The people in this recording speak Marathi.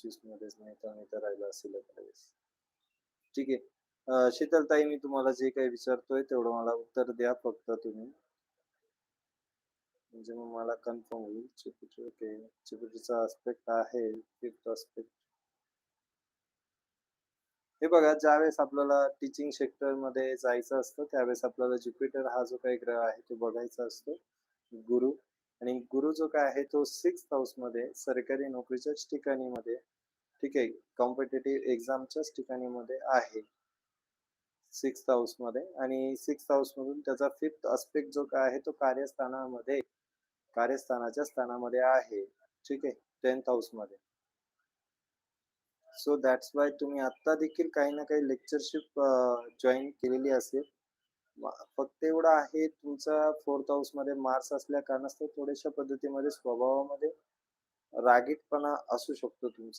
2025 मध्येच नाही तर राहिलं असेल एखाद्या वेळेस. ठीक आहे. शीतलताई मी तुम्हाला जे काही विचारतोय तेवढं मला उत्तर द्या फक्त तुम्ही. म्हणजे मग मला कन्फर्म होईल. Jupiter okay. ज्युपिटरचा आस्पेक्ट आहे 5th आस्पेक्ट. हे बघा ज्यावेळेस आपल्याला टीचिंग सेक्टरमध्ये जायचं असतं, त्यावेळेस आपल्याला ज्युपिटर हा जो काही ग्रह आहे तो बघायचा असतो. गुरु आणि गुरु जो काय आहे तो 6th हाऊसमध्ये सरकारी नोकरीच्याच ठिकाणीमध्ये ठीक आहे. कॉम्पिटिटिव्ह एक्झामच्याच ठिकाणीमध्ये आहे. 6th हाऊसमध्ये आणि 6th हाऊसमधून त्याचा 5th आस्पेक्ट जो काय आहे तो कार्यस्थानाच्या स्थानामध्ये आहे. ठीक आहे. 10th हाऊसमध्ये. सो दॅट्स वाय तुम्ही आत्ता देखील काही ना काही लेक्चरशिप जॉइन केलेली असेल. फक्त एवढं आहे तुमचा 4th हाऊसमध्ये मार्स असल्या कारणास्तव थोड्याशा पद्धतीमध्ये स्वभावामध्ये रागीटपणा असू शकतो तुमचा.